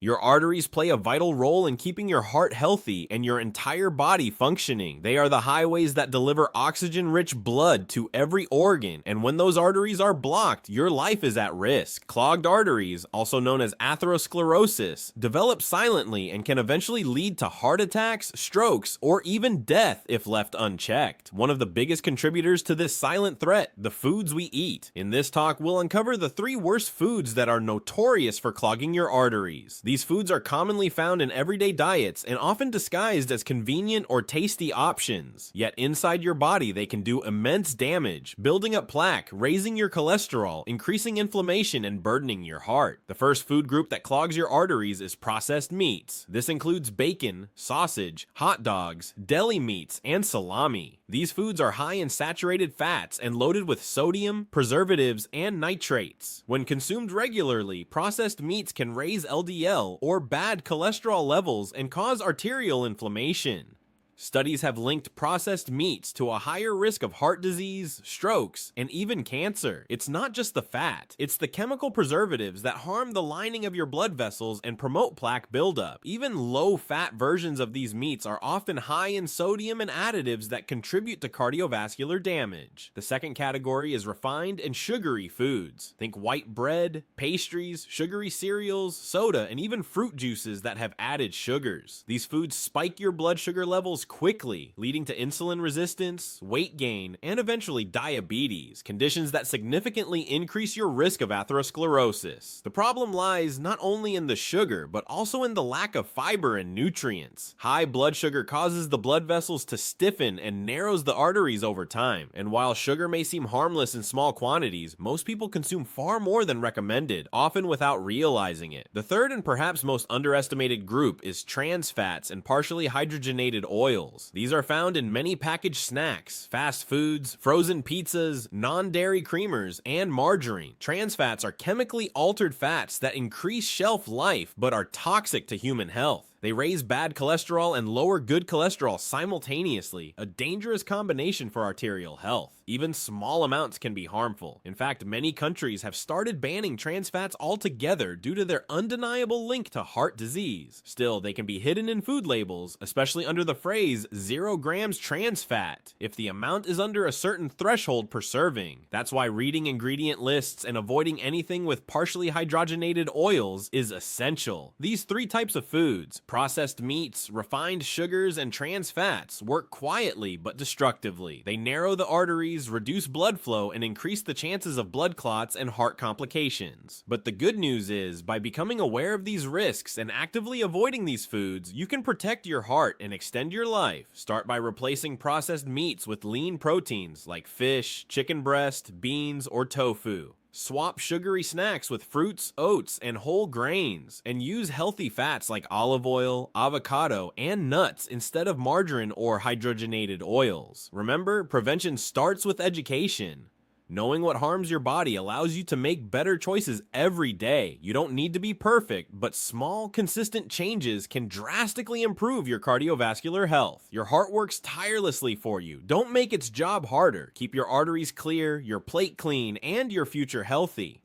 Your arteries play a vital role in keeping your heart healthy and your entire body functioning. They are the highways that deliver oxygen-rich blood to every organ, and when those arteries are blocked, your life is at risk. Clogged arteries, also known as atherosclerosis, develop silently and can eventually lead to heart attacks, strokes, or even death if left unchecked. One of the biggest contributors to this silent threat, the foods we eat. In this talk, we'll uncover the 3 worst foods that are notorious for clogging your arteries. These foods are commonly found in everyday diets and often disguised as convenient or tasty options. Yet inside your body, they can do immense damage, building up plaque, raising your cholesterol, increasing inflammation, and burdening your heart. The first food group that clogs your arteries is processed meats. This includes bacon, sausage, hot dogs, deli meats, and salami. These foods are high in saturated fats and loaded with sodium, preservatives, and nitrates. When consumed regularly, processed meats can raise LDL or bad cholesterol levels and cause arterial inflammation. Studies have linked processed meats to a higher risk of heart disease, strokes, and even cancer. It's not just the fat, it's the chemical preservatives that harm the lining of your blood vessels and promote plaque buildup. Even low-fat versions of these meats are often high in sodium and additives that contribute to cardiovascular damage. The second category is refined and sugary foods. Think white bread, pastries, sugary cereals, soda, and even fruit juices that have added sugars. These foods spike your blood sugar levels quickly, leading to insulin resistance, weight gain, and eventually diabetes, conditions that significantly increase your risk of atherosclerosis. The problem lies not only in the sugar, but also in the lack of fiber and nutrients. High blood sugar causes the blood vessels to stiffen and narrows the arteries over time, and while sugar may seem harmless in small quantities, most people consume far more than recommended, often without realizing it. The third and perhaps most underestimated group is trans fats and partially hydrogenated oils. These are found in many packaged snacks, fast foods, frozen pizzas, non-dairy creamers, and margarine. Trans fats are chemically altered fats that increase shelf life but are toxic to human health. They raise bad cholesterol and lower good cholesterol simultaneously, a dangerous combination for arterial health. Even small amounts can be harmful. In fact, many countries have started banning trans fats altogether due to their undeniable link to heart disease. Still, they can be hidden in food labels, especially under the phrase 0 grams trans fat, if the amount is under a certain threshold per serving. That's why reading ingredient lists and avoiding anything with partially hydrogenated oils is essential. These 3 types of foods, processed meats, refined sugars, and trans fats, work quietly but destructively. They narrow the arteries, reduce blood flow, and increase the chances of blood clots and heart complications. But the good news is, by becoming aware of these risks and actively avoiding these foods, you can protect your heart and extend your life. Start by replacing processed meats with lean proteins like fish, chicken breast, beans, or tofu. Swap sugary snacks with fruits, oats, and whole grains, and use healthy fats like olive oil, avocado, and nuts instead of margarine or hydrogenated oils. Remember, prevention starts with education. Knowing what harms your body allows you to make better choices every day. You don't need to be perfect, but small, consistent changes can drastically improve your cardiovascular health. Your heart works tirelessly for you. Don't make its job harder. Keep your arteries clear, your plate clean, and your future healthy.